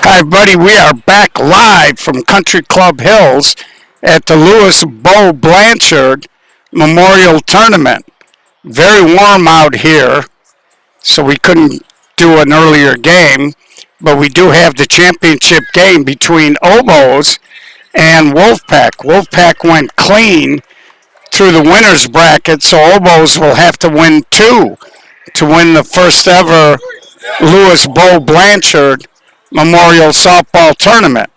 Hi, everybody. We are back live from Country Club Hills at the Lewis Bo Blanchard Memorial Tournament. Very warm out here, so we couldn't do an earlier game, but we do have the championship game between Oboes and Wolfpack. Wolfpack went clean through the winner's bracket, so Oboes will have to win two to win the first ever Lewis Bo Blanchard Memorial Softball Tournament.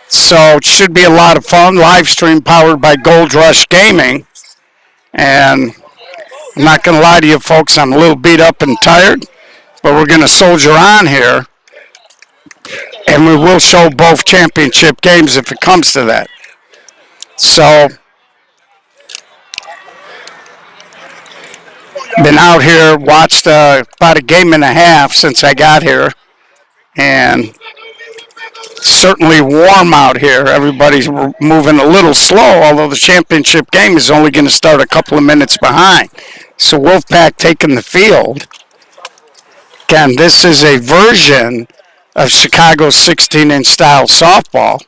So it should be a lot of fun. Live stream powered by Gold Rush Gaming. And I'm not going to lie to you folks, I'm a little beat up and tired, but we're going to soldier on here. And we will show both championship games if it comes to that. So, been out here, watched about a game and a half since I got here. And certainly warm out here. Everybody's moving a little slow, although the championship game is only going to start a couple of minutes behind. So Wolfpack taking the field. Again, this is a version of Chicago's 16-inch style softball,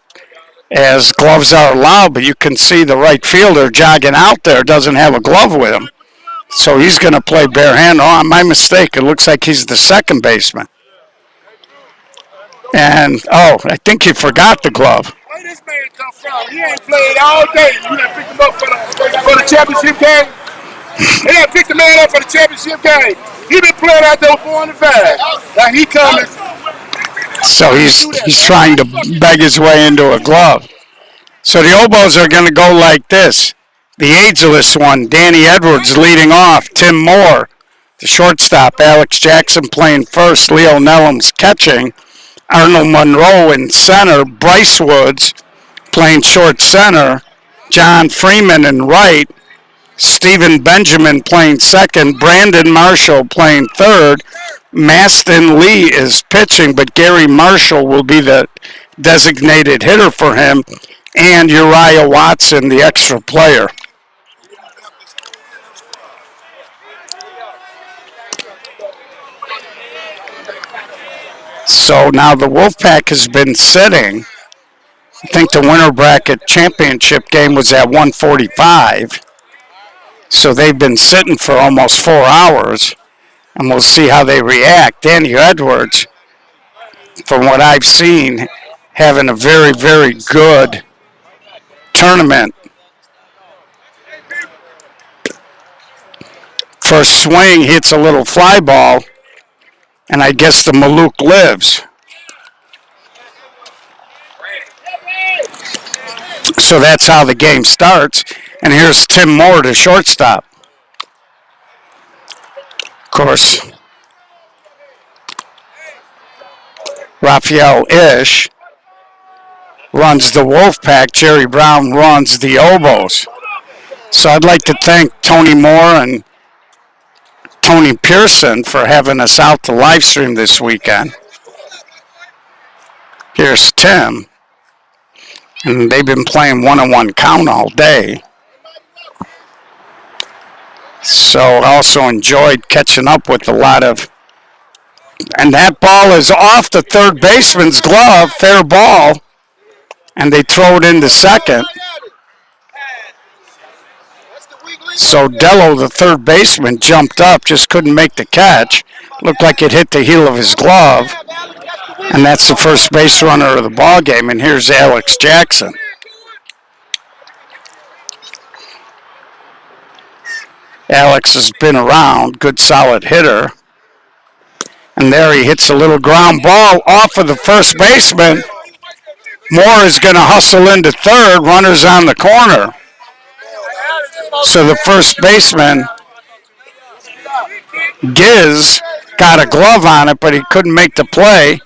as gloves are allowed, but you can see the right fielder jogging out there doesn't have a glove with him. So he's going to play bare hand. Oh, my mistake. It looks like he's the second baseman. And, I think he forgot the glove. Where this man come from? He ain't played all day. You done picked him up for the championship game? They done picked the man up for the championship game. He been playing out there 4 and 5. Now he coming. So he's trying to beg his way into a glove. So the Oboes are going to go like this. The ageless one, Danny Edwards leading off. Tim Moore, the shortstop. Alex Jackson playing first. Leo Nellums catching. Arnold Monroe in center, Bryce Woods playing short center, John Freeman in right, Stephen Benjamin playing second, Brandon Marshall playing third, Maston Lee is pitching, but Gary Marshall will be the designated hitter for him, and Uriah Watson, the extra player. So now the Wolfpack has been sitting. I think the winter bracket championship game was at 1:45. So they've been sitting for almost 4 hours. And we'll see how they react. Danny Edwards, from what I've seen, having a very, very good tournament. First swing hits a little fly ball. And I guess the Malouk lives. So that's how the game starts. And here's Tim Moore to shortstop. Of course, Raphael Ish runs the Wolfpack. Jerry Brown runs the Oboes. So I'd like to thank Tony Moore and Tony Pearson for having us out to live stream this weekend. Here's Tim. And they've been playing one-on-one count all day. So I also enjoyed catching up with a lot of... And that ball is off the third baseman's glove, fair ball. And they throw it into second. So Dello, the third baseman, jumped up, just couldn't make the catch. Looked like it hit the heel of his glove. And that's the first base runner of the ball game. And here's Alex Jackson. Alex has been around, good solid hitter. And there he hits a little ground ball off of the first baseman. Moore is going to hustle into third, runners on the corner. So the first baseman, Giz, got a glove on it, but he couldn't make the play.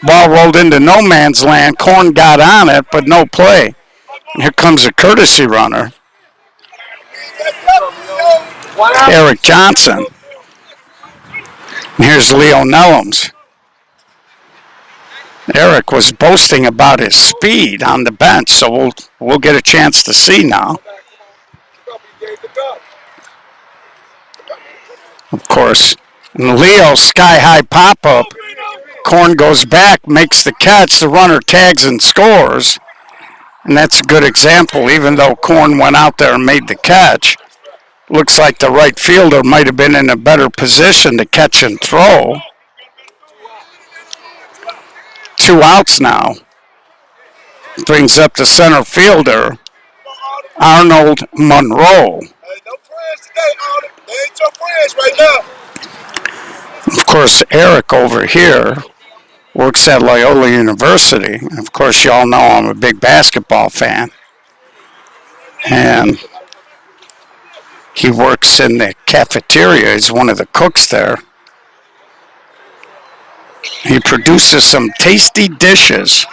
Ball rolled into no man's land. Korn got on it, but no play. And here comes a courtesy runner. Eric Johnson. And here's Leo Nellums. Eric was boasting about his speed on the bench, so we'll get a chance to see now. Of course. And Leo's sky-high pop-up Korn goes back, makes the catch, the runner tags and scores. And that's a good example, even though Korn went out there and made the catch. Looks like the right fielder might have been in a better position to catch and throw. 2 outs now. Brings up the center fielder, Arnold Monroe. Of course, Eric over here works at Loyola University. Of course, you all know I'm a big basketball fan. And he works in the cafeteria. He's one of the cooks there. He produces some tasty dishes.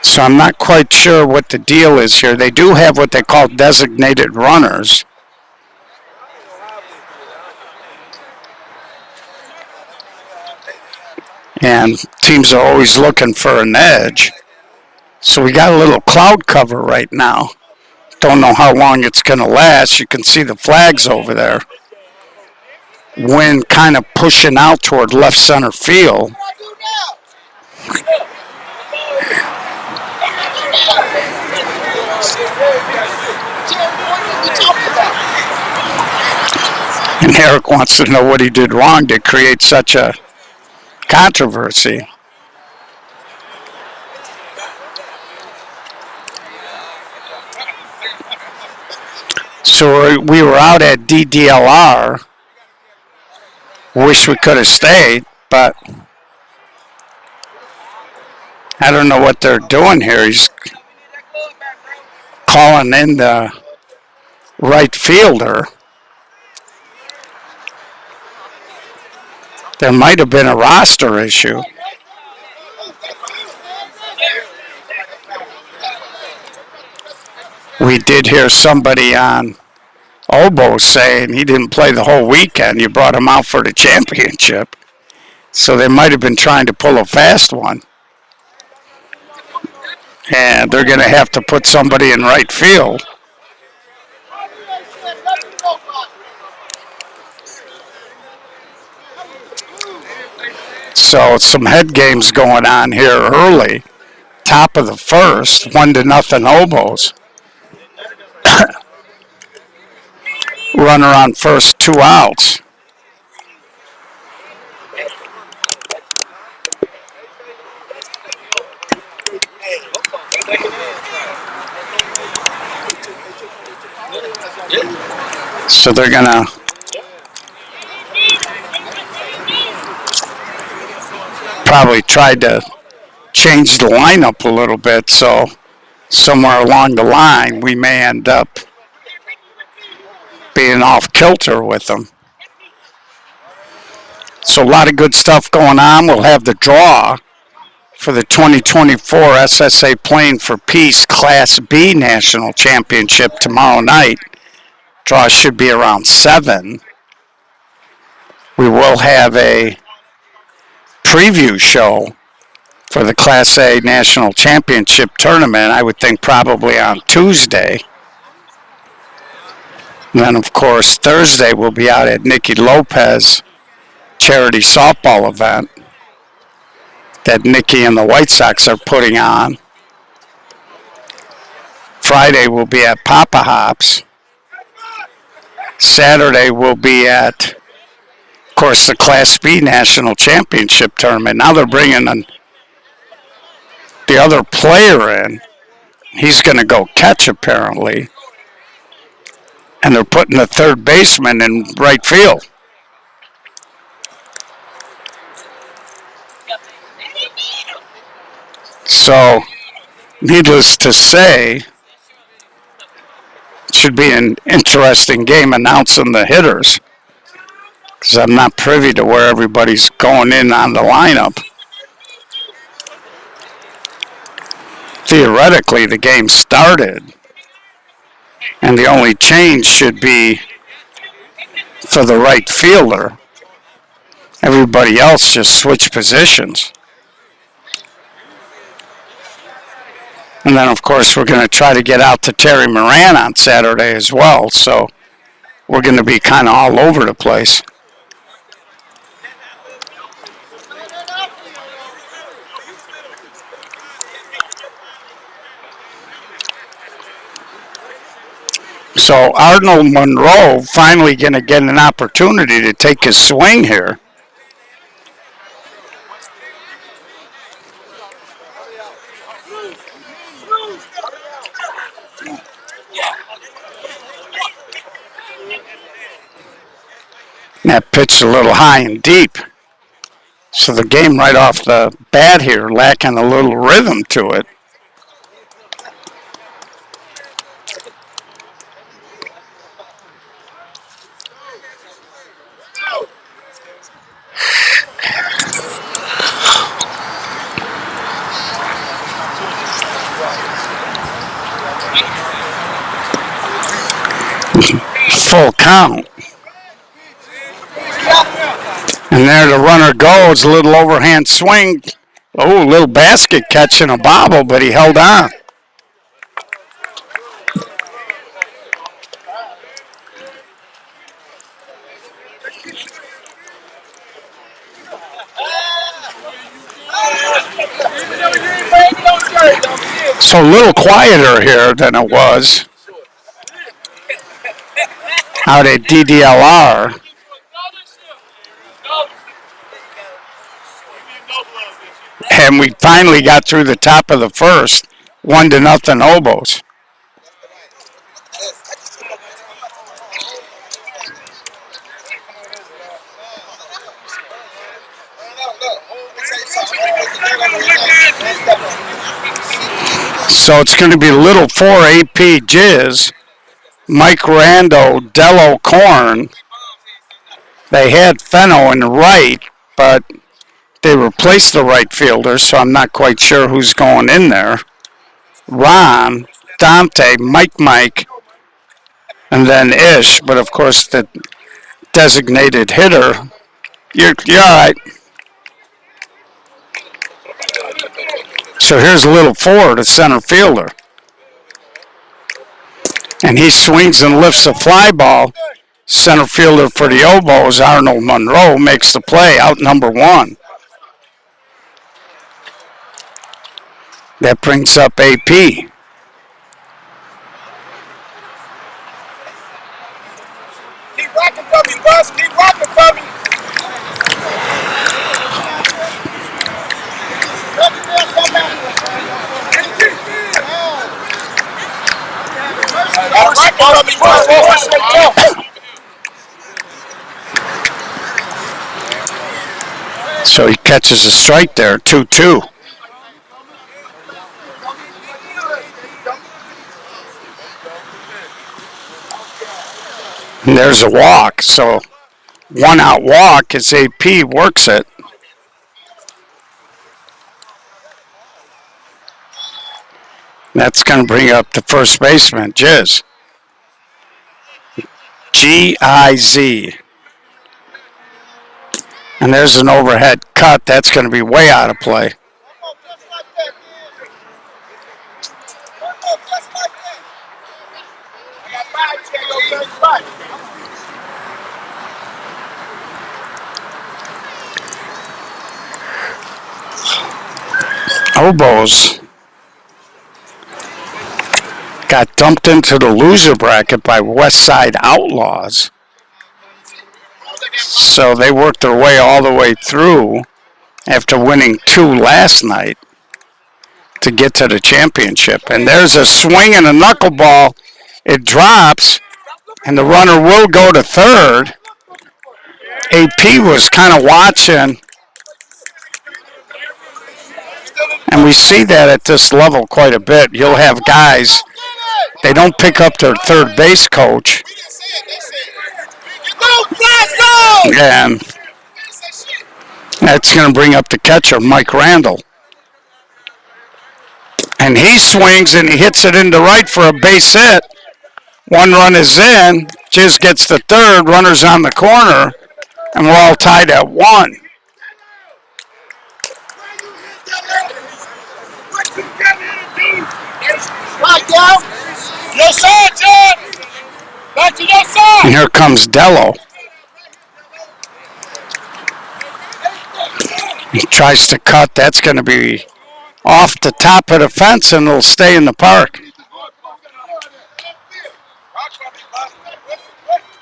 So I'm not quite sure what the deal is here. They do have what they call designated runners. And teams are always looking for an edge. So we got a little cloud cover right now. Don't know how long it's going to last. You can see the flags over there. Wind kind of pushing out toward left center field. And Eric wants to know what he did wrong to create such a controversy. So we were out at DDLR. Wish we could have stayed, but I don't know what they're doing here. He's calling in the right fielder. There might have been a roster issue. We did hear somebody on Oboe saying he didn't play the whole weekend. You brought him out for the championship. So they might have been trying to pull a fast one. And they're going to have to put somebody in right field. So some head games going on here early. Top of the first, 1-0 Oboes. Runner on first, 2 outs. So they're going to probably try to change the lineup a little bit, so somewhere along the line we may end up being off kilter with them. So a lot of good stuff going on. We'll have the draw for the 2024 SSA Playing for Peace Class B National Championship tomorrow night. Draw should be around 7. We will have a preview show for the Class A National Championship Tournament, I would think probably on Tuesday. And then, of course, Thursday we'll be out at Nicky Lopez charity softball event that Nicky and the White Sox are putting on. Friday we'll be at Papa Hops. Saturday we'll be at, of course, the Class B National Championship Tournament. Now they're bringing the other player in. He's going to go catch, apparently. And they're putting the third baseman in right field. So, needless to say, it should be an interesting game announcing the hitters, because I'm not privy to where everybody's going in on the lineup. Theoretically, the game started, and the only change should be for the right fielder. Everybody else just switched positions. And then, of course, we're going to try to get out to Terry Moran on Saturday as well. So we're going to be kind of all over the place. So Arnold Monroe finally going to get an opportunity to take his swing here. That pitch a little high and deep. So the game right off the bat here lacking a little rhythm to it. Full count. And there the runner goes, a little overhand swing. Oh, a little basket catch and a bobble, but he held on. So a little quieter here than it was out at DDLR. And we finally got through the top of the first, 1-0 Oboes. So it's going to be little 4 AP Jizz, Mike Rando, Dello Corn. They had Fenno in the right, but they replaced the right fielder, so I'm not quite sure who's going in there. Ron, Dante, Mike, and then Ish, but of course the designated hitter. You're all right. So here's a little 4, the center fielder. And he swings and lifts a fly ball. Center fielder for the Oboes, Arnold Monroe, makes the play, out number 1. That brings up AP. Keep rocking for me, boss. Keep rocking for me. So he catches a strike there, 2-2. And there's a walk, so 1 out walk as AP works it. That's going to bring up the first baseman, Giz. G-I-Z. And there's an overhead cut. That's going to be way out of play. Oboes got dumped into the loser bracket by West Side Outlaws. So they worked their way all the way through after winning 2 last night to get to the championship. And there's a swing and a knuckleball. It drops, and the runner will go to third. AP was kind of watching. And we see that at this level quite a bit. You'll have guys, they don't pick up their third base coach. And that's going to bring up the catcher, Mike Randall. And he swings and he hits it into right for a base hit. 1 run is in. Jizz gets the third. Runner's on the corner. And we're all tied at 1. Your side, John. Back to your side. And here comes Dello. He tries to cut. That's going to be off the top of the fence, and it'll stay in the park.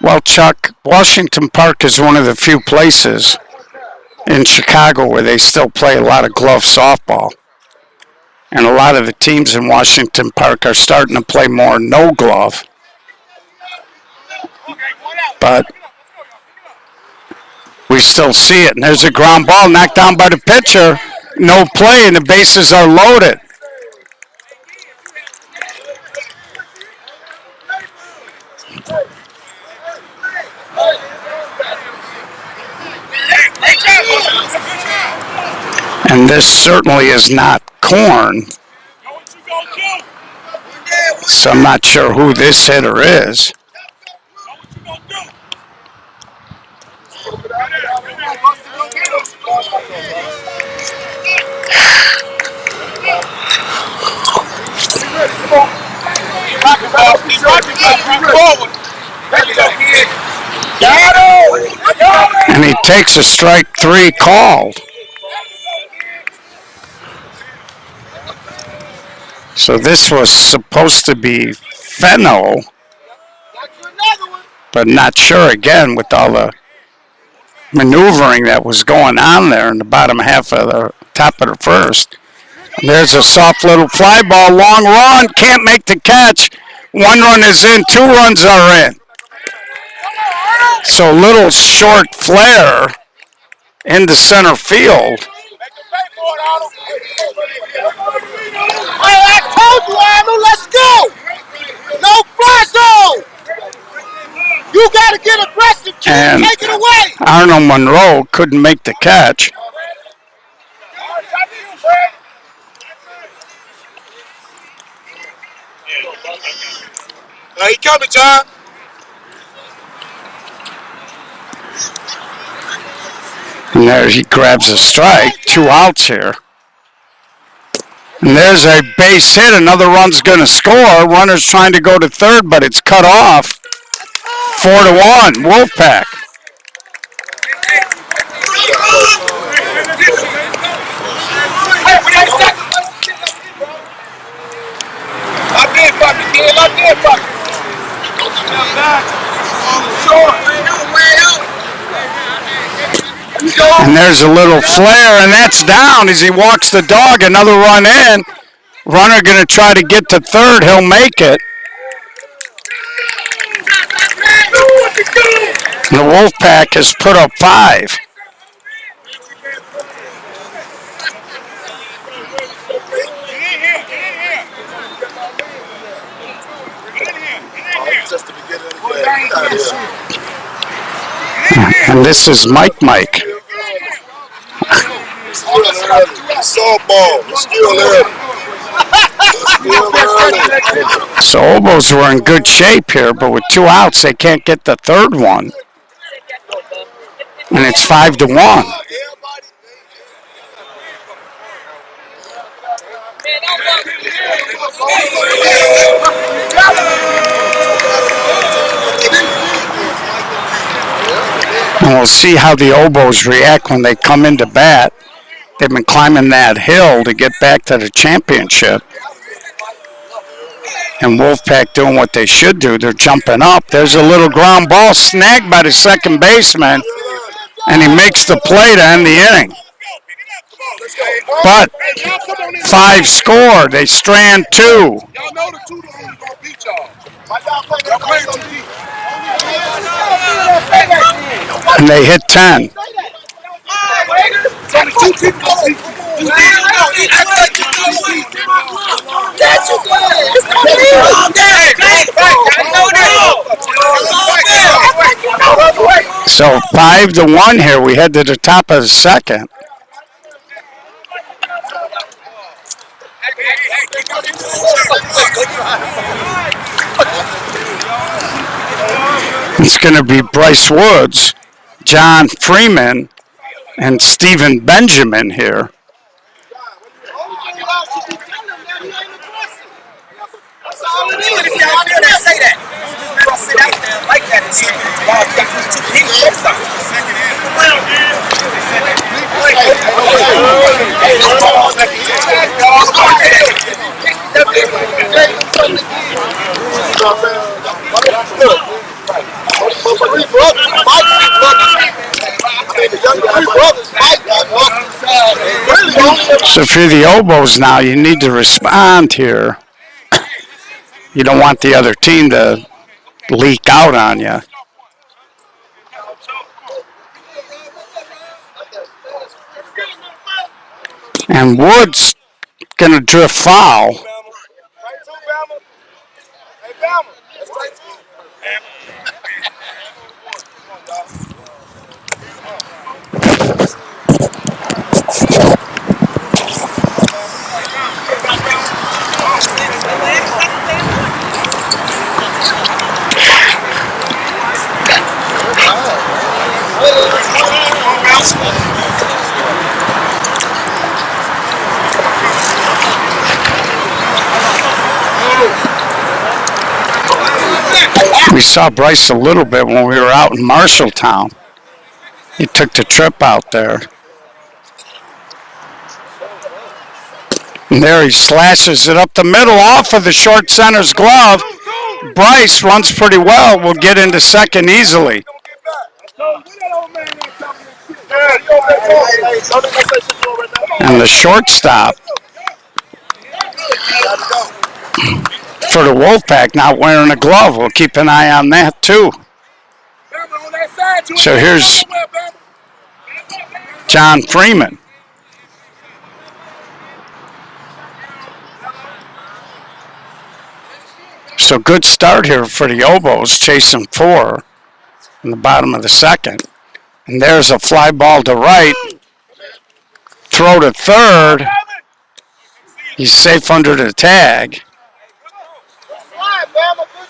Well, Chuck, Washington Park is one of the few places in Chicago where they still play a lot of glove softball. And a lot of the teams in Washington Park are starting to play more no glove. But we still see it. And there's a ground ball knocked down by the pitcher. No play, and the bases are loaded. And this certainly is not corn. So I'm not sure who this hitter is. And he takes a strike three called. So this was supposed to be Fenno, but not sure again with all the maneuvering that was going on there in the bottom half of the top of the first. And there's a soft little fly ball, long run, can't make the catch. One run is in, 2 runs are in. So little short flare into center field. I told you, Arnold, let's go. No fly zone. You got to get aggressive, kid. And Take it away. Arnold Monroe couldn't make the catch. He coming, John. And there he grabs a strike. 2 outs here. And there's a base hit. Another run's going to score. Runner's trying to go to third, but it's cut off. 4-1, Wolfpack. And there's a little flare, and that's down as he walks the dog. Another run in. Runner going to try to get to third. He'll make it. And the Wolfpack has put up 5. And this is Mike. Softball. So Obos were in good shape here, but with 2 outs, they can't get the third one. And it's 5-1. And we'll see how the Obos react when they come into bat. They've been climbing that hill to get back to the championship. And Wolfpack doing what they should do. They're jumping up. There's a little ground ball snagged by the second baseman. And he makes the play to end the inning. But 5 score. They strand 2. And they hit 10. So 5-1 here. We head to the top of the second. It's going to be Bryce Woods, John Freeman, and Stephen Benjamin here. Even if y'all feel that, say that. Don't just sit out there like that and shit. He can say something. So if you're the Oboes now, you need to respond here. You don't want the other team to leak out on you. And Wood's going to drift foul. We saw Bryce a little bit when we were out in Marshalltown. He took the trip out there. And there he slashes it up the middle off of the short center's glove. Bryce runs pretty well. Will get into second easily. And the shortstop for the Wolfpack not wearing a glove. We'll keep an eye on that too. So here's John Freeman. So good start here for the Oboes, chasing 4 in the bottom of the second. And there's a fly ball to right. Throw to third. He's safe under the tag.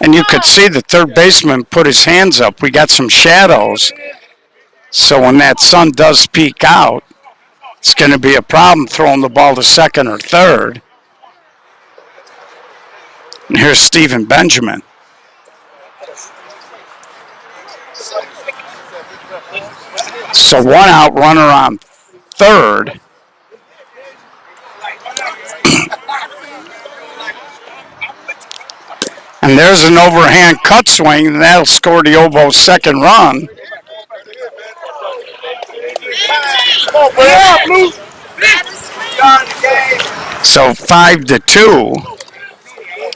And you could see the third baseman put his hands up. We got some shadows. So when that sun does peek out, it's going to be a problem throwing the ball to second or third. And here's Stephen Benjamin. So 1 out, runner on third. And there's an overhand cut swing, and that'll score the Obo's second run. So 5-2.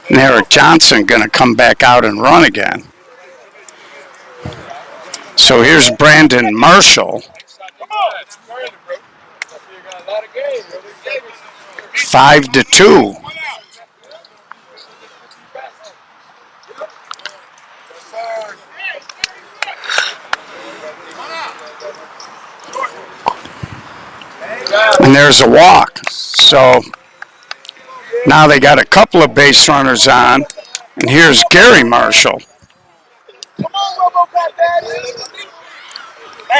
And Eric Johnson going to come back out and run again. So here's Brandon Marshall. 5-2. And there's a walk. So now they got a couple of base runners on. And here's Gary Marshall,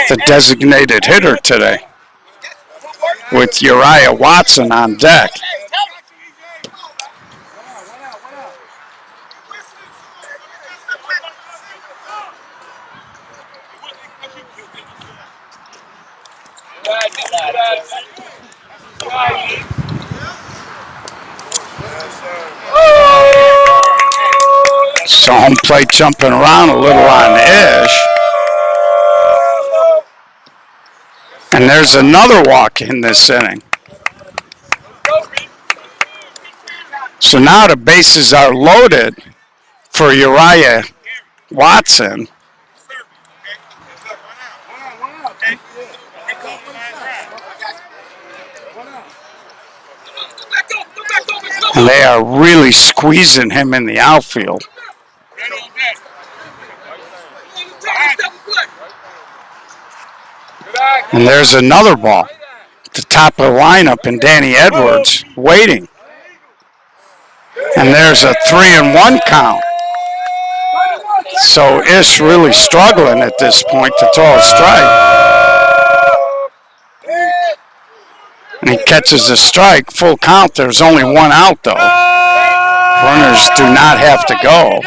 the designated hitter today, with Uriah Watson on deck. So home plate jumping around a little on Ish. And there's another walk in this inning. So now the bases are loaded for Uriah Watson. And they are really squeezing him in the outfield. And there's another ball at the top of the lineup, and Danny Edwards waiting. And there's a 3-1 count. So Ish really struggling at this point to throw a strike. And he catches a strike, full count. There's only 1 out though. Runners do not have to go.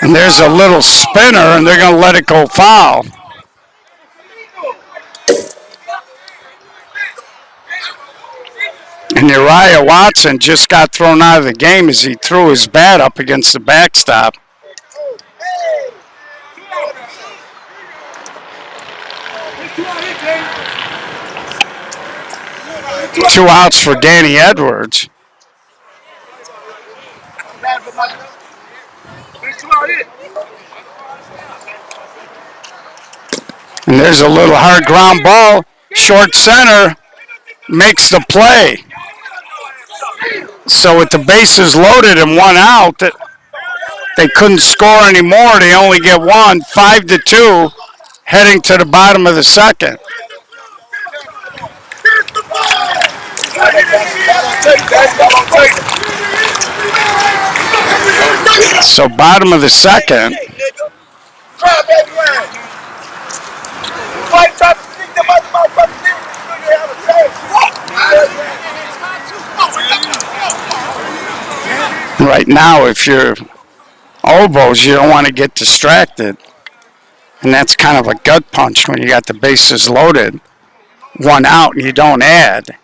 And there's a little spinner, and they're going to let it go foul. And Uriah Watson just got thrown out of the game as he threw his bat up against the backstop. Two outs for Danny Edwards. And there's a little hard ground ball. Short center makes the play. So with the bases loaded and one out, they couldn't score anymore. They only get one, 5-2, heading to the bottom of the second. So bottom of the second. Right now, if you're oboes, you don't want to get distracted. And that's kind of a gut punch when you got the bases loaded. One out and you don't add.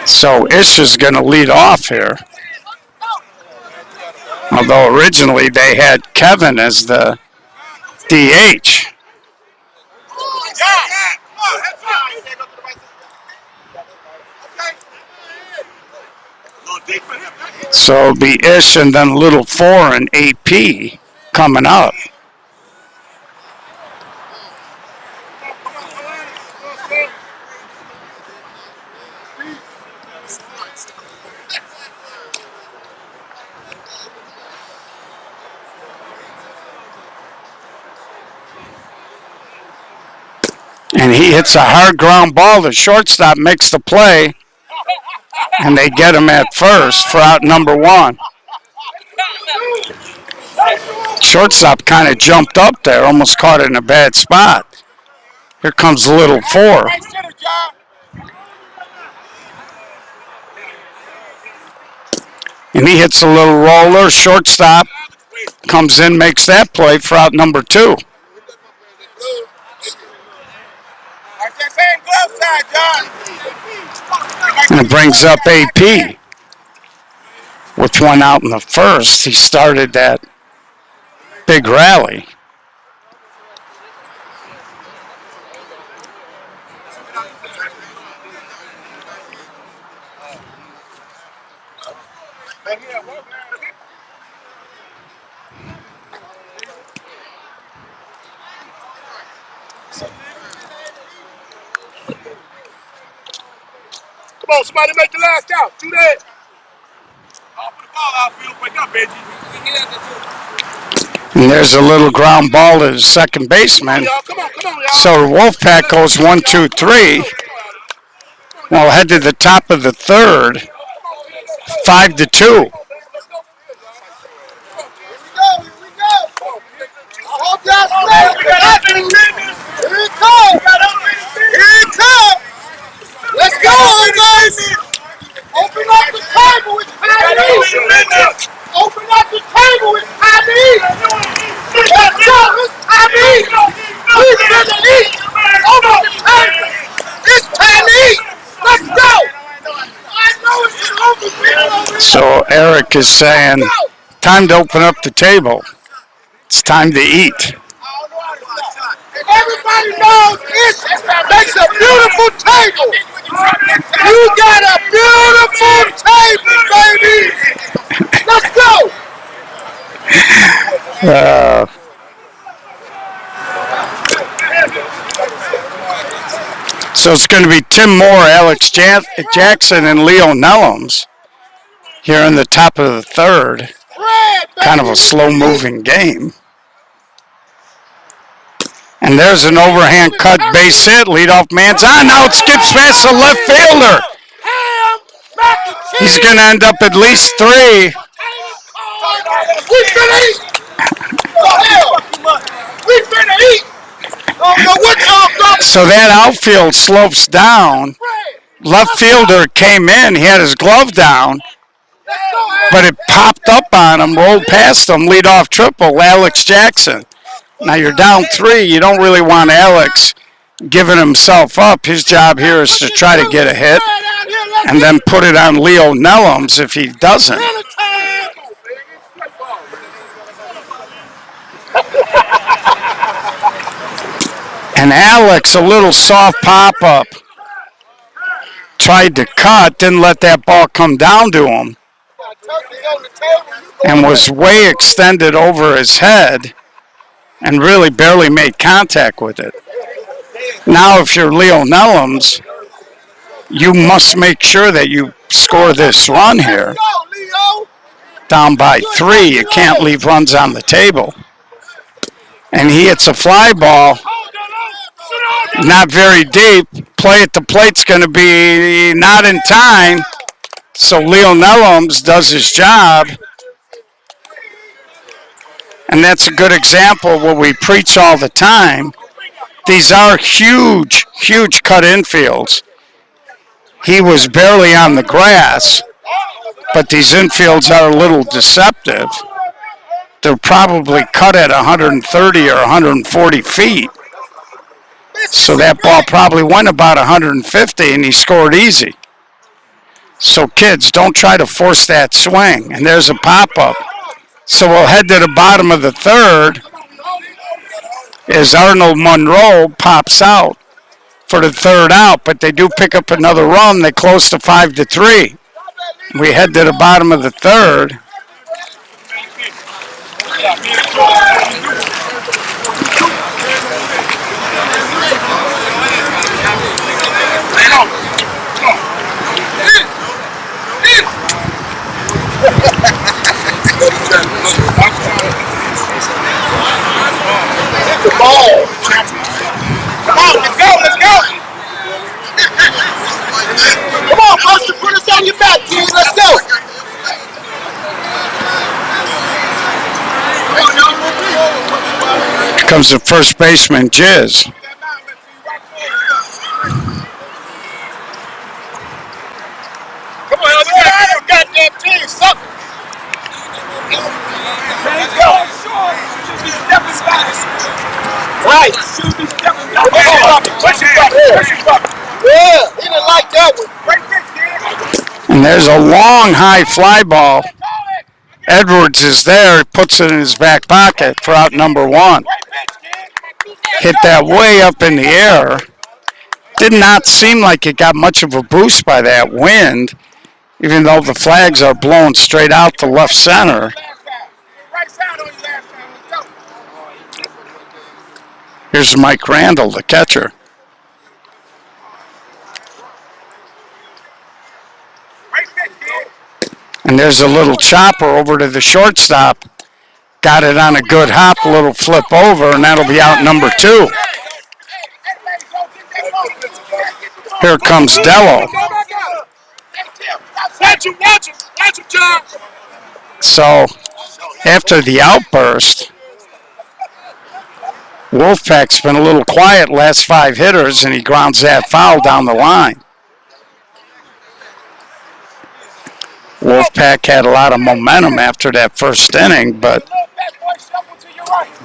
So Ish is going to lead off here. Although originally they had Kevin as the DH. So it'll be Ish and then Little 4 and AP coming up. And he hits a hard ground ball. The shortstop makes the play. And they get him at first for out number one. Shortstop kind of jumped up there, almost caught it in a bad spot. Here comes Little 4. And he hits a little roller. Shortstop comes in, makes that play for out number 2. And it brings up AP with one out in the first. He started that big rally. Come on, somebody make the last out. Do that. I'll put the ball out, Phil. Wake up, Benji. And there's a little ground ball to the second baseman. Come on, y'all. So the Wolfpack goes 1, 2, 3. Well, head to the top of the third. 5-2. Let's go, guys! Open up the table with Tommy! Open up the table with Tommy! Let's go, it's Tommy! We're gonna eat! Open the table! It's Tommy! Let's go! I know it's an open people. So Eric is saying, time to open up the table. It's time to eat. Everybody knows it makes a beautiful table. You got a beautiful table, baby. Let's go. So it's going to be Tim Moore, Alex Jackson, and Leo Nellums here in the top of the third. Kind of a slow-moving game. And there's an overhand cut base hit. Leadoff man's on. Now it skips past the left fielder. He's going to end up at least 3. finna eat. We finna eat. So that outfield slopes down. Left fielder came in. He had his glove down, but it popped up on him, rolled past him, leadoff triple, Alex Jackson. Now you're down 3. You don't really want Alex giving himself up. His job here is to try to get a hit and then put it on Leo Nellums if he doesn't. And Alex, a little soft pop-up, tried to cut, didn't let that ball come down to him, and was way extended over his head and really barely made contact with it. Now, if you're Leo Nellums, you must make sure that you score this run here. Down by 3, you can't leave runs on the table. And he hits a fly ball, not very deep. Play at the plate's going to be not in time. So Leo Nellums does his job. And that's a good example of what we preach all the time. These are huge, huge cut infields. He was barely on the grass, but these infields are a little deceptive. They're probably cut at 130 or 140 feet. So that ball probably went about 150 and he scored easy. So kids, don't try to force that swing. And there's a pop-up. So we'll head to the bottom of the 3rd as Arnold Monroe pops out for the 3rd out, but they do pick up another run. They close to 5-3. We head to the bottom of the 3rd. Come on, let's go, let's go. Come on, Buster, put us on your back, kid. Let's go. Here comes the first baseman, Jizz. Come on, let's get your goddamn team, sucker. Let's go. Should be stepping back. Right. Should be stepping back. Yeah, he didn't like that one. And there's a long high fly ball. Edwards is there, puts it in his back pocket for out number 1. Hit that way up in the air. Did not seem like it got much of a boost by that wind, even though the flags are blowing straight out to left center. Here's Mike Randall, the catcher. And there's a little chopper over to the shortstop. Got it on a good hop, a little flip over, and that'll be out number 2. Here comes Dello. So, after the outburst, Wolfpack's been a little quiet last 5 hitters, and he grounds that foul down the line. Wolfpack had a lot of momentum after that first inning, but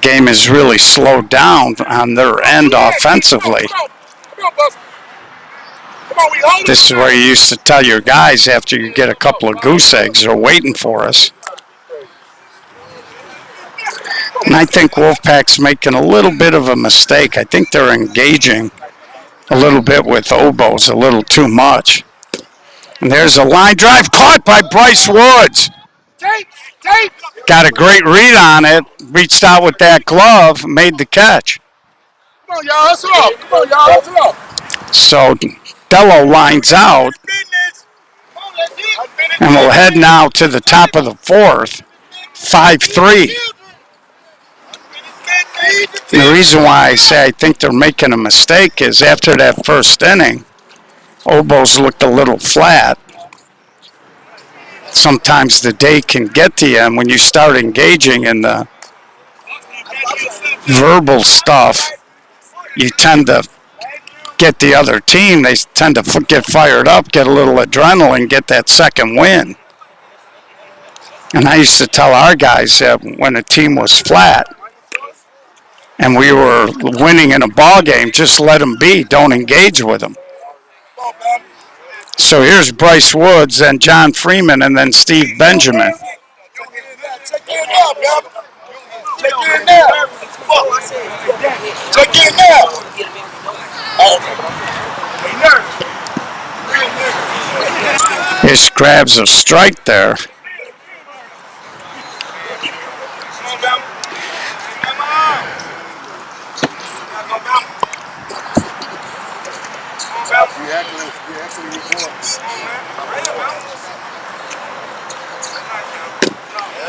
game has really slowed down on their end offensively. This is where you used to tell your guys after you get a couple of goose eggs, they're waiting for us. And I think Wolfpack's making a little bit of a mistake. I think they're engaging a little bit with oboes, a little too much. And there's a line drive caught by Bryce Woods. Got a great read on it, reached out with that glove, made the catch. Come on, y'all, hustle up. Come on, y'all, hustle up. So Dello lines out, and we'll head now to the top of the 4th, 5-3. And the reason why I say I think they're making a mistake is after that first inning, oboes looked a little flat. sometimes the day can get to you, and when you start engaging in the verbal stuff, you tend to get the other team. They tend to get fired up, get a little adrenaline, get that second win. And I used to tell our guys that when a team was flat and we were winning in a ball game, just let them be. Don't engage with them. So here's Bryce Woods, then John Freeman, and then Steve Benjamin. Ish grabs a strike there.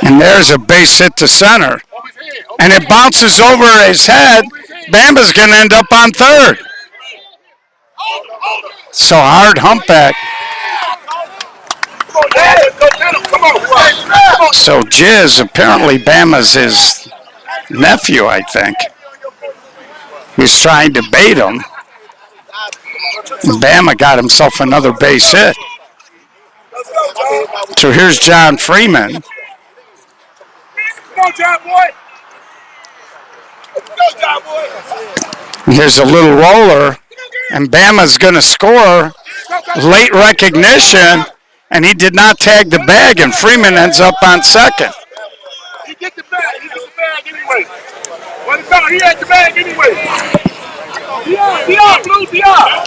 And there's a base hit to center. And it bounces over his head. Bama's going to end up on third. So hard humpback. So Jizz, apparently Bama's his nephew, I think. He's trying to bait him. Bama got himself another base hit. So here's John Freeman. Here's a little roller, and Bama's going to score. Late recognition, and he did not tag the bag, and Freeman ends up on second. He get the bag. He get the bag anyway. What is that? He had the bag anyway. DR, Blue, DR.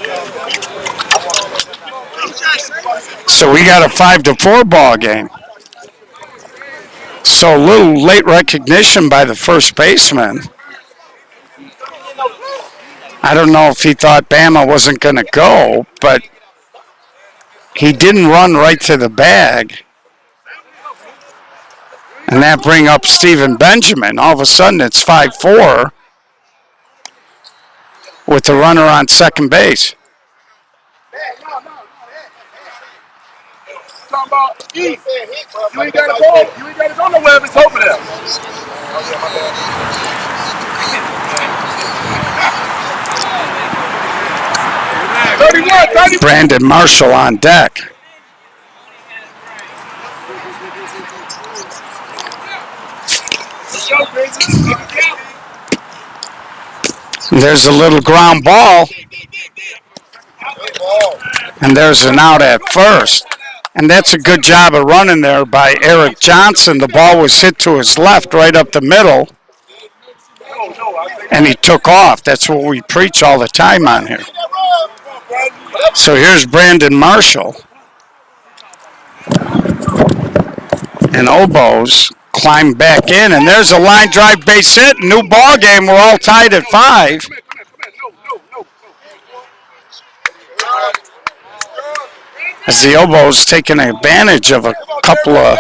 So we got a 5-4 ball game. So a little late recognition by the first baseman. I don't know if he thought Bama wasn't going to go, but he didn't run right to the bag. And that brings up Stephen Benjamin. All of a sudden, it's 5-4 with the runner on second base. Talking about East. You ain't got to go. You ain't got to go nowhere if it's over there. 31. Brandon Marshall on deck. There's a little ground ball. And there's an out at first. And that's a good job of running there by Eric Johnson. The ball was hit to his left, right up the middle. And he took off. That's what we preach all the time on here. So here's Brandon Marshall. And Oboes climb back in. And there's a line drive base hit. New ball game. We're all tied at 5. As the Oboes taking advantage of a couple of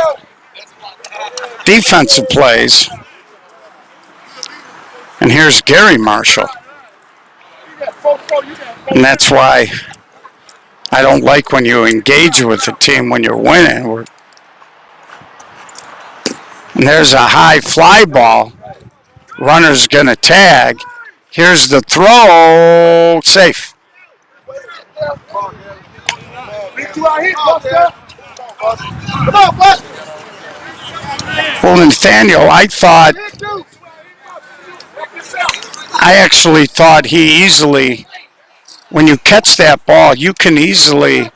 defensive plays. And here's Gary Marshall. And that's why I don't like when you engage with the team when you're winning. And there's a high fly ball. Runner's going to tag. Here's the throw. Safe. Well, Nathaniel, I actually thought he easily, when you catch that ball, you can easily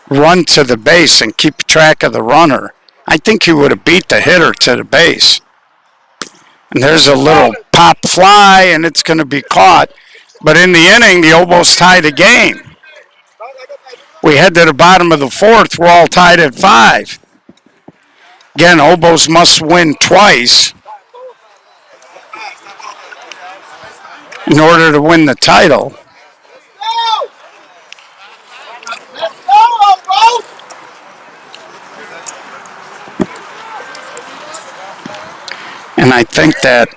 run to the base and keep track of the runner. I think he would have beat the hitter to the base. And there's a little pop fly, and it's going to be caught. But in the inning, the Oboes tie the game. We head to the bottom of the 4th. We're all tied at 5. Again, Oboes must win twice in order to win the title. And I think that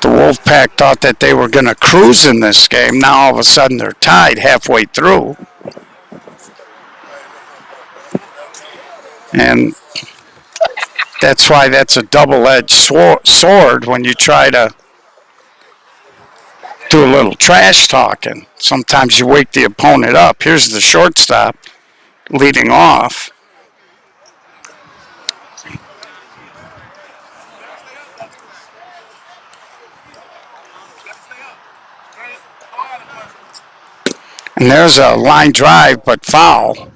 the Wolfpack thought that they were going to cruise in this game. Now all of a sudden they're tied halfway through. And that's why that's a double-edged sword when you try to do a little trash talking. Sometimes you wake the opponent up. Here's the shortstop leading off. And there's a line drive, but foul.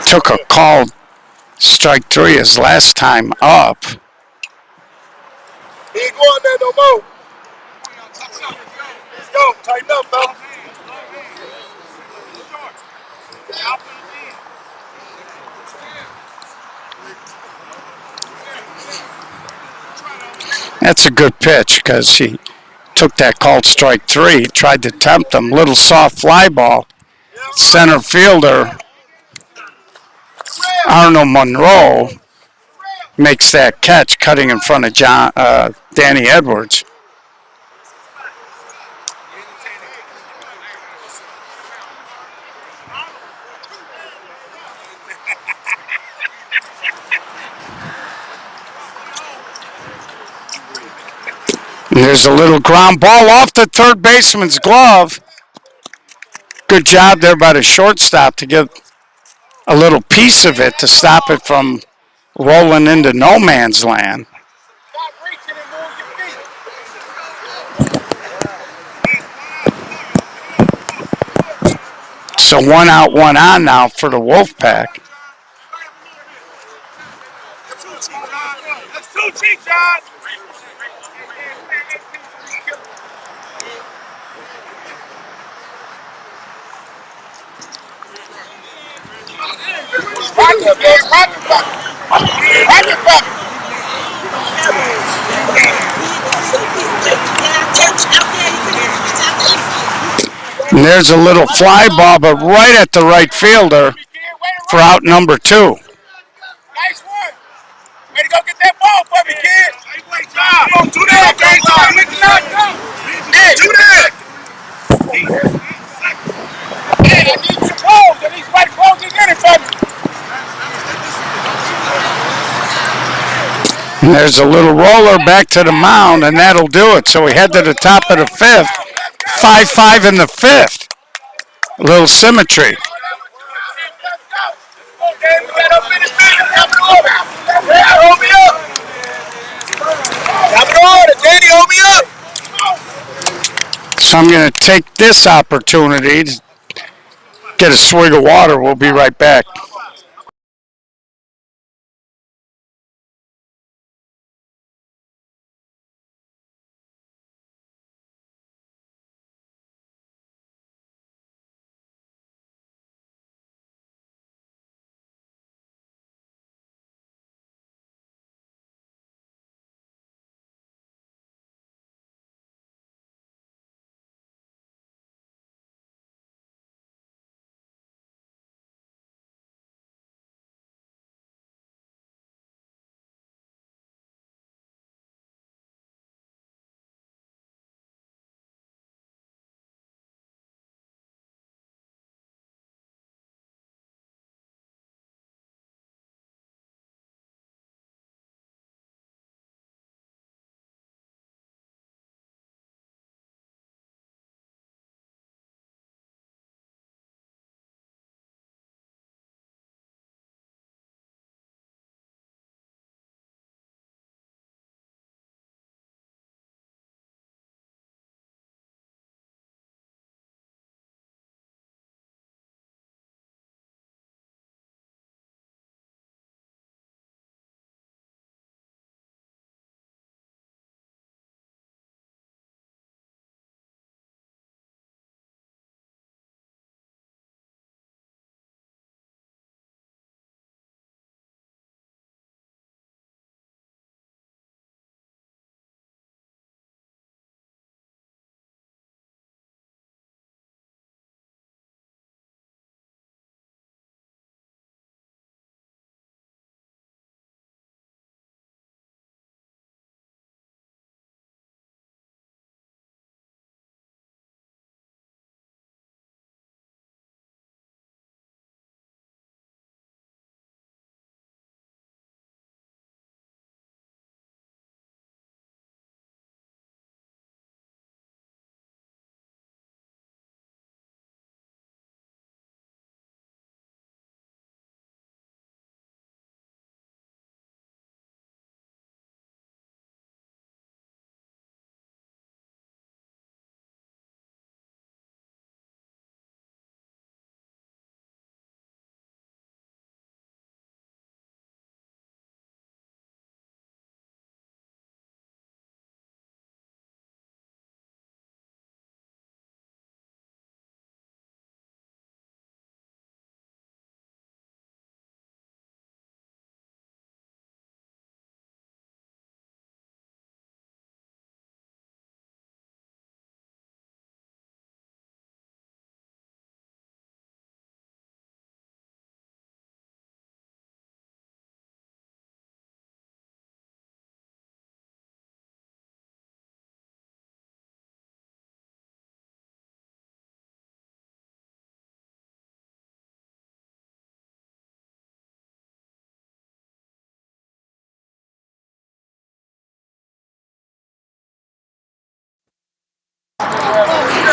Took a call, strike three his last time up. He ain't going there no more. Let's go. Tighten up, fellas. That's a good pitch because he took that called strike three, tried to tempt him. Little soft fly ball. Center fielder Arnold Monroe makes that catch, cutting in front of Danny Edwards. And there's a little ground ball off the third baseman's glove. Good job there by the shortstop to get a little piece of it to stop it from rolling into no man's land. So one out, one on now for the Wolfpack. That's two cheeks, John. Rocket, man. Rocket, And there's a little fly ball, but right at the right fielder for out number two. Nice one. Way to go get that ball for me, kid. Great job. Come on, do that, okay? Somebody let the knock go. Hey, do that. Hey, I need some clothes. I need somebody to close this inning for me. And there's a little roller back to the mound, and that'll do it. So we head to the top of the fifth. 5-5 in the fifth. A little symmetry. Okay, we got up in the business. Top it over. Yeah, hold me up. Top it order. Danny, hold me up. So I'm going to take this opportunity to get a swig of water. We'll be right back.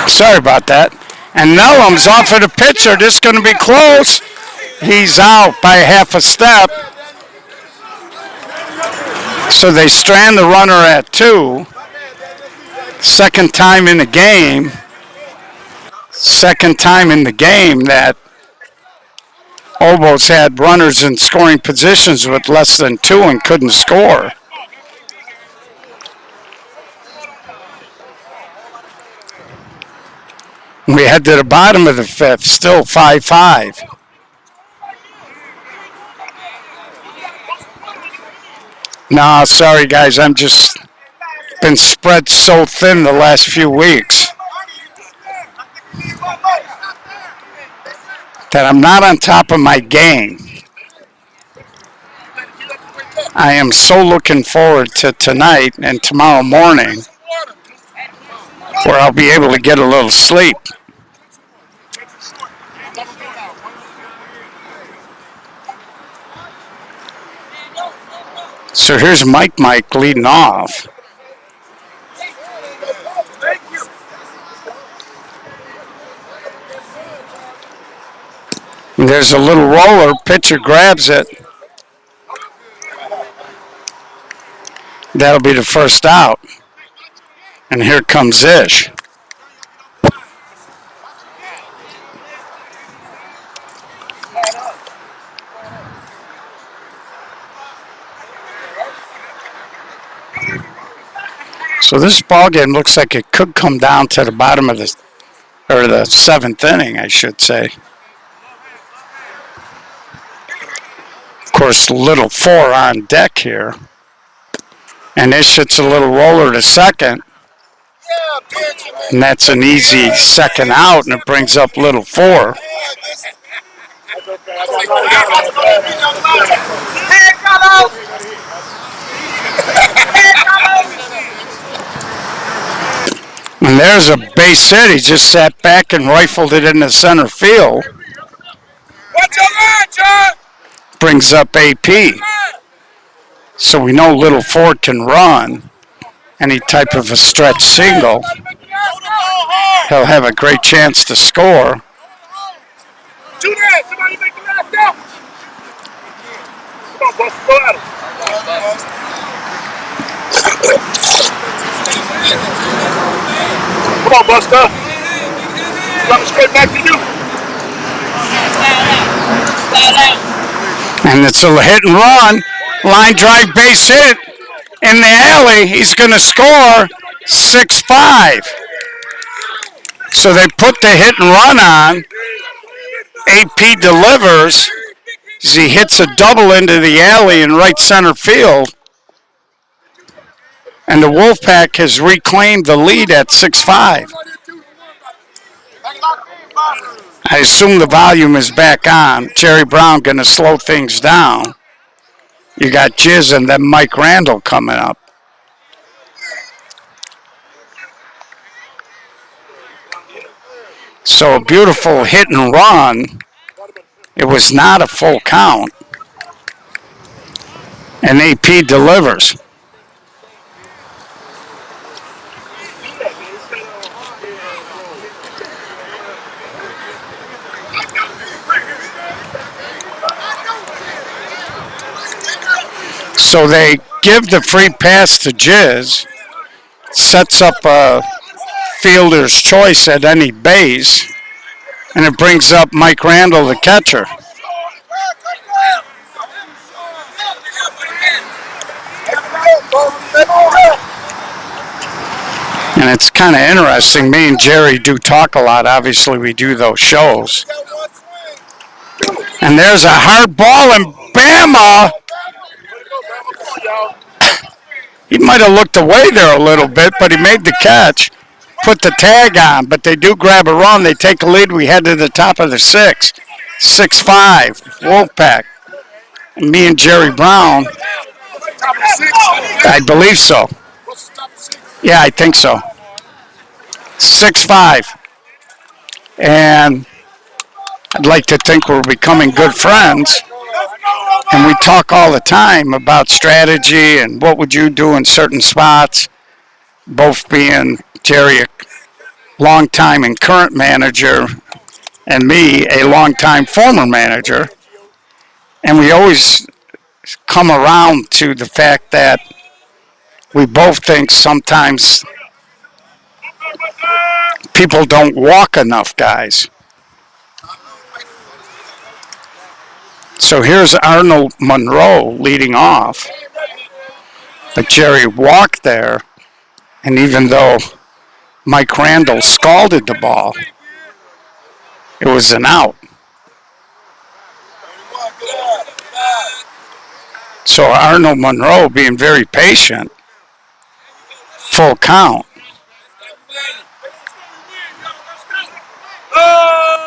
Sorry about that. And Nellum's off of the pitcher. This is going to be close. He's out by half a step. So they strand the runner at 2. Second time in the game. Second time in the game that Obo's had runners in scoring positions with less than 2 and couldn't score. We head to the bottom of the 5th, still 5-5. Nah, sorry guys, I'm just been spread so thin the last few weeks that I'm not on top of my game. I am so looking forward to tonight and tomorrow morning where I'll be able to get a little sleep. So here's Mike leading off. And there's a little roller, pitcher grabs it. That'll be the first out. And here comes Ish. So this ball game looks like it could come down to the bottom of the 7th inning, I should say. Of course, little 4 on deck here. And Ish hits a little roller to second. And that's an easy second out, and it brings up little 4. And there's a base hit. He just sat back and rifled it into center field. Brings up AP. So we know little 4 can run any type of a stretch single. He'll have a great chance to score. Somebody make the last out. Come on, Buster, go at him. Come on, Buster. Coming straight back to you. And it's a hit and run. Line drive base hit in the alley. He's going to score 6-5. So they put the hit and run on. AP delivers as he hits a double into the alley in right center field. And the Wolfpack has reclaimed the lead at 6-5. I assume the volume is back on. Jerry Brown going to slow things down. You got Jizz and then Mike Randall coming up. So a beautiful hit and run. It was not a full count. And AP delivers. So they give the free pass to Jizz. Sets up a fielder's choice at any base. And it brings up Mike Randall, the catcher. And it's kind of interesting. Me and Jerry do talk a lot. Obviously, we do those shows. And there's a hard ball, and Bama. He might have looked away there a little bit, but he made the catch. Put the tag on, but they do grab a run. They take a lead. We head to the top of the 6. 6-5, Wolfpack. And me and Jerry Brown. I believe so. Yeah, I think so. 6-5. And I'd like to think we're becoming good friends. And we talk all the time about strategy and what would you do in certain spots. Both being Jerry a longtime and current manager, and me, a longtime former manager. And we always come around to the fact that we both think sometimes people don't walk enough guys. So here's Arnold Monroe leading off. But Jerry walked there, and even though Mike Randall scalded the ball, it was an out. So Arnold Monroe being very patient, full count.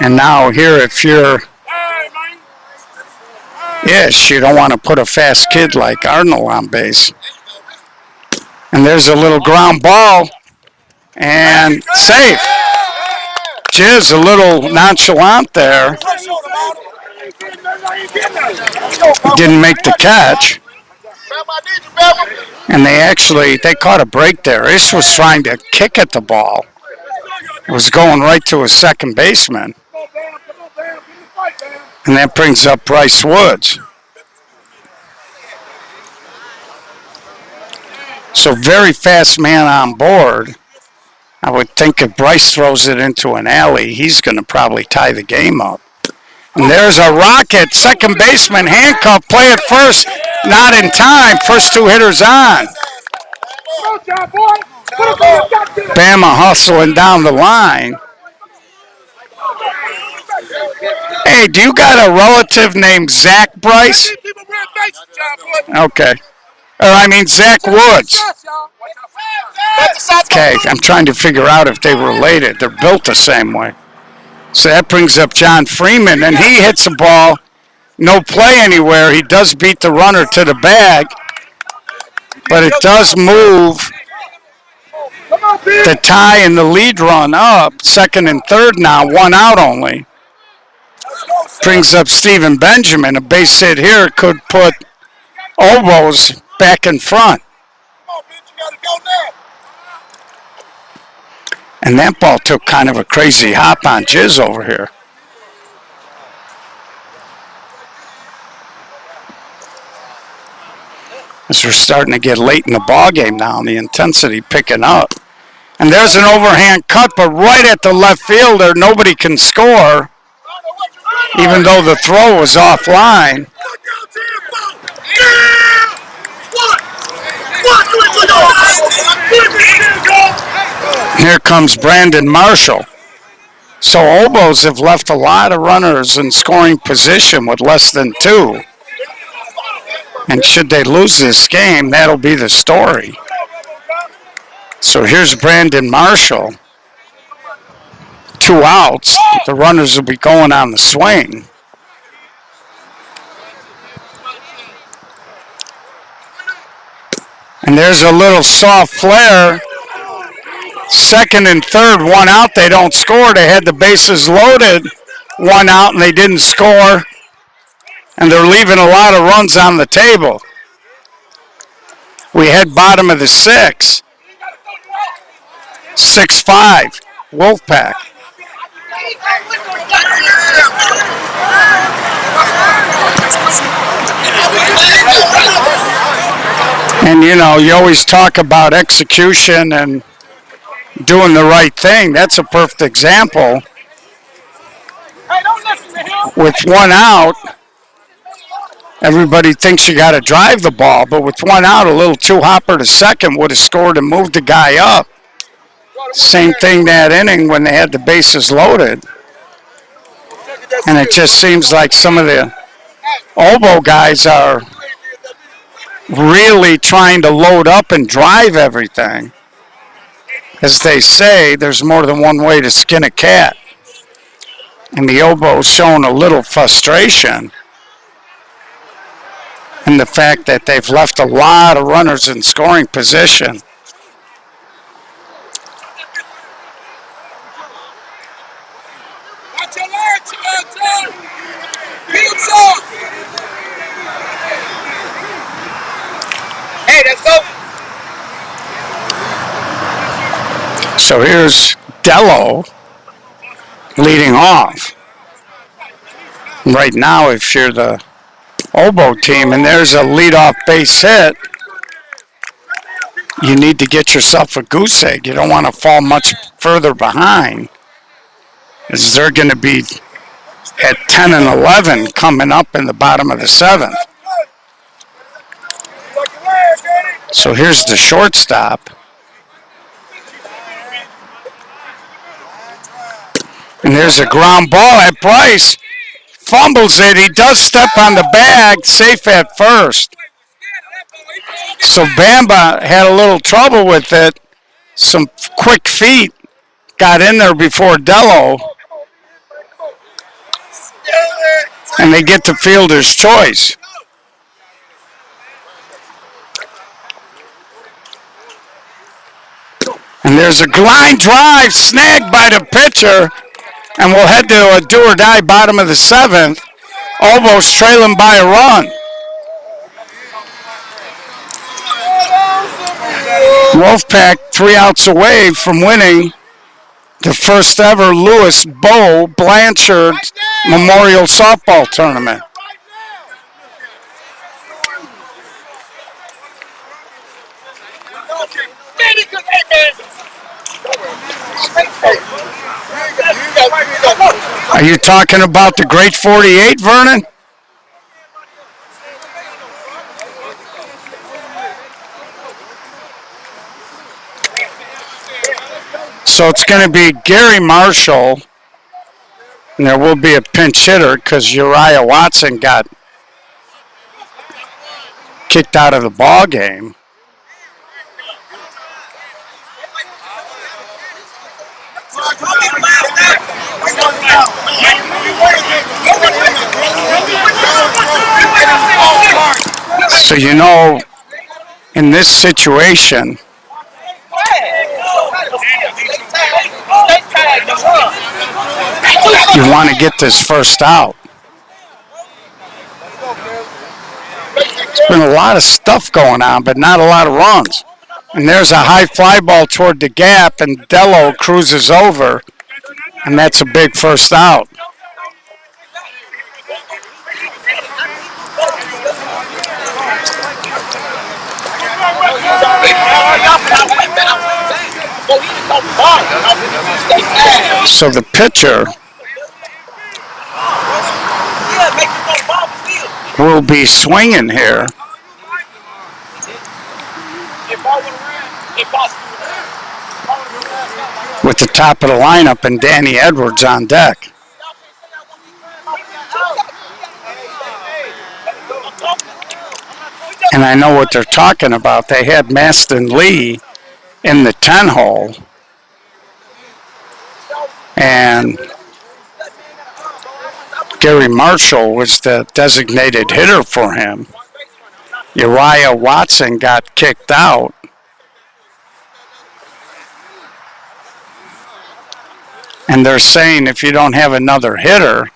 And now here, if you're Ish, you don't want to put a fast kid like Arnold on base. And there's a little ground ball, and safe. Jizz a little nonchalant there. Didn't make the catch. And they caught a break there. Ish was trying to kick at the ball. It was going right to his second baseman. And that brings up Bryce Woods. So very fast man on board. I would think if Bryce throws it into an alley, he's going to probably tie the game up. And there's a rocket. Second baseman handcuffed. Play it first. Not in time. First two hitters on. Bama hustling down the line. Hey, do you got a relative named Zach Bryce? Okay. Zach Woods. Okay, I'm trying to figure out if they were related. They're built the same way. So that brings up John Freeman, and he hits a ball. No play anywhere. He does beat the runner to the bag, but it does move the tie and the lead run up. Second and third now, one out only. Brings up Stephen Benjamin. A base hit here could put Obos back in front. And that ball took kind of a crazy hop on Jizz over here. As we're starting to get late in the ball game now, and the intensity picking up. And there's an overhand cut, but right at the left fielder, nobody can score, even though the throw was offline. Here comes Brandon Marshall. So Obos have left a lot of runners in scoring position with less than two. And should they lose this game, that'll be the story. So here's Brandon Marshall. 2 outs. The runners will be going on the swing. And there's a little soft flare. Second and third, 1 out. They don't score. They had the bases loaded. 1 out, and they didn't score. And they're leaving a lot of runs on the table. We head bottom of the 6. 6-5, Wolfpack. And you always talk about execution and doing the right thing. That's a perfect example. With 1 out, everybody thinks you got to drive the ball, but with 1 out, a little two-hopper to second would have scored and moved the guy up. Same thing that inning when they had the bases loaded. And it just seems like some of the Obo guys are really trying to load up and drive everything. As they say, there's more than one way to skin a cat. And the Obo's showing a little frustration in the fact that they've left a lot of runners in scoring position. So here's Dello leading off. Right now, if you're the Oboe team and there's a leadoff base hit, you need to get yourself a goose egg. You don't want to fall much further behind, as they're going to be at 10 and 11 coming up in the bottom of the seventh. So here's the shortstop. And there's a ground ball at Bryce. Fumbles it. He does step on the bag, safe at first. So Bamba had a little trouble with it. Some quick feet got in there before Dello. And they get the fielder's choice. And there's a line drive snagged by the pitcher. And we'll head to a do-or-die bottom of the seventh. Oboe's trailing by a run. Wolfpack 3 outs away from winning the first ever Lewis Bow Blanchard Memorial Softball Tournament. Are you talking about the Great 48, Vernon? So it's going to be Gary Marshall, and there will be a pinch hitter because Uriah Watson got kicked out of the ball game. So, you know, in this situation, you want to get this first out. There's been a lot of stuff going on, but not a lot of runs. And there's a high fly ball toward the gap, and Dello cruises over, and that's a big first out. So the pitcher will be swinging here. With the top of the lineup and Danny Edwards on deck. And I know what they're talking about. They had Maston Lee in the 10 hole. And Gary Marshall was the designated hitter for him. Uriah Watson got kicked out. And they're saying if you don't have another hitter,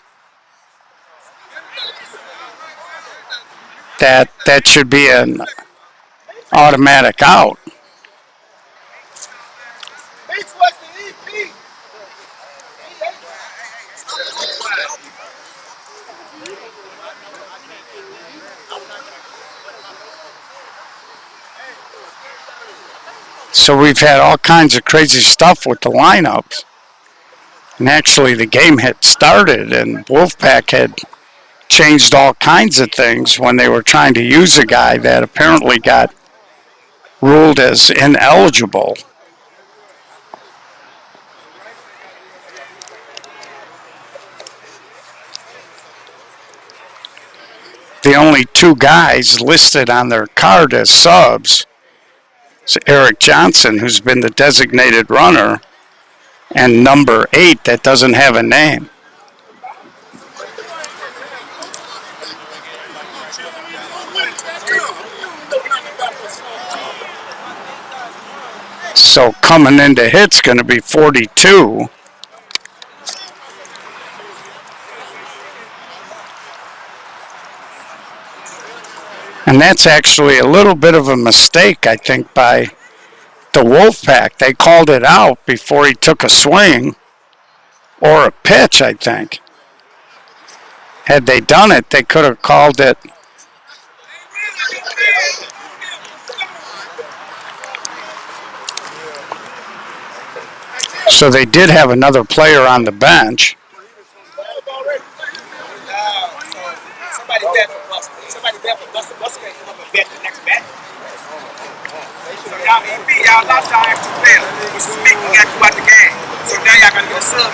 that should be an automatic out. So we've had all kinds of crazy stuff with the lineups. And actually the game had started and Wolfpack had changed all kinds of things when they were trying to use a guy that apparently got ruled as ineligible. The only two guys listed on their card as subs is Eric Johnson, who's been the designated runner, and number 8 that doesn't have a name. So coming into hit's going to be 42. And that's actually a little bit of a mistake, I think, by the Wolfpack. They called it out before he took a swing or a pitch, I think. Had they done it, they could have called it. So they did have another player on the bench. Somebody there for Buster. Buster can't come up and bet the next bet. So y'all EP, y'all lost y'all extra players, which was me who got you out the game. So now y'all gotta get a sub.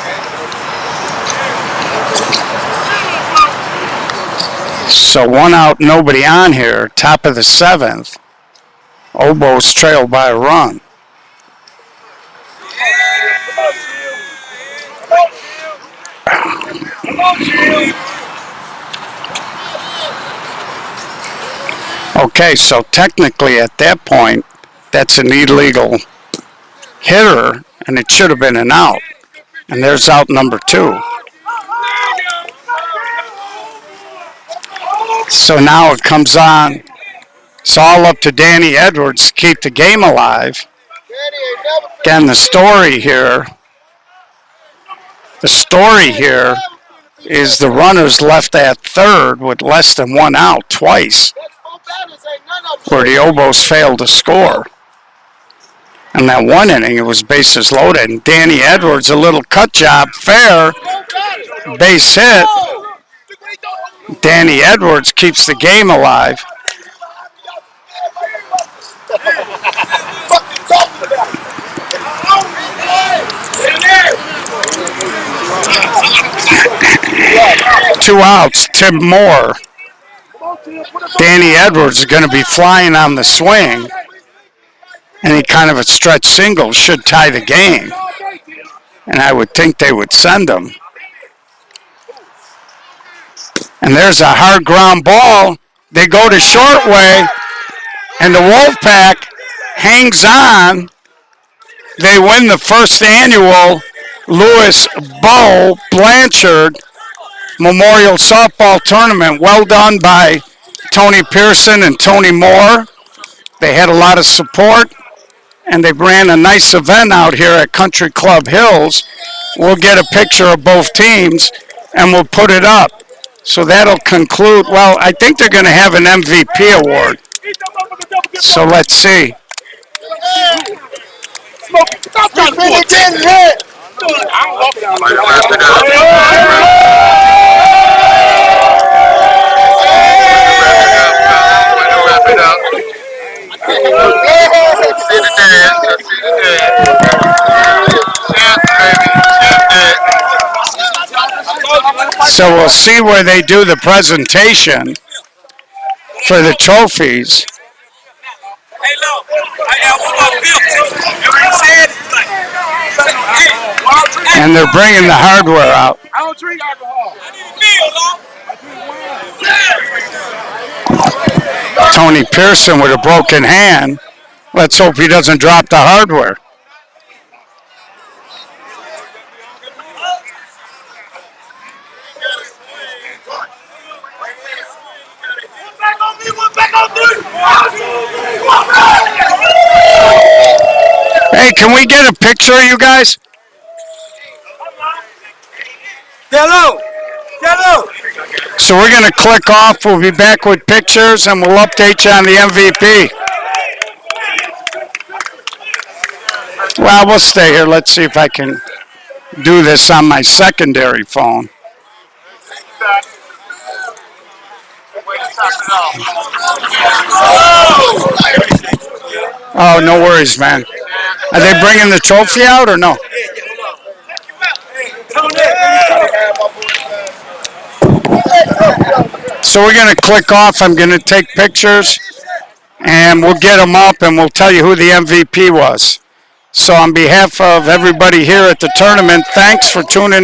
So 1 out, nobody on here. Top of the 7th. Oboes trailed by a run. Okay, so technically at that point, that's an illegal hitter, and it should have been an out. And there's out number 2. So now it comes on. It's all up to Danny Edwards to keep the game alive. Again, the story here is the runners left at third with less than 1 out twice, where the Oboes failed to score. And that 1 inning, it was bases loaded. And Danny Edwards, a little cut job, fair, base hit. Danny Edwards keeps the game alive. Two outs, Tim Moore. Danny Edwards is going to be flying on the swing. Any kind of a stretch single should tie the game. And I would think they would send him. And there's a hard ground ball. They go to short way, and the Wolfpack hangs on. They win the first annual Lewis Bow Blanchard Memorial Softball Tournament. Well done by Tony Pearson and Tony Moore. They had a lot of support, and they ran a nice event out here at Country Club Hills. We'll get a picture of both teams, and we'll put it up. So that'll conclude. Well, I think they're going to have an MVP award. So let's see. So we'll see where they do the presentation for the trophies. And they're bringing the hardware out. I don't drink alcohol. Tony Pearson with a broken hand. Let's hope he doesn't drop the hardware. Hey, can we get a picture of you guys? Hello. Hello. So we're going to click off. We'll be back with pictures, and we'll update you on the MVP. Well, we'll stay here. Let's see if I can do this on my secondary phone. Oh, no worries, man. Are they bringing the trophy out or no? So we're going to click off. I'm going to take pictures, and we'll get them up, and we'll tell you who the MVP was. So on behalf of everybody here at the tournament, thanks for tuning in.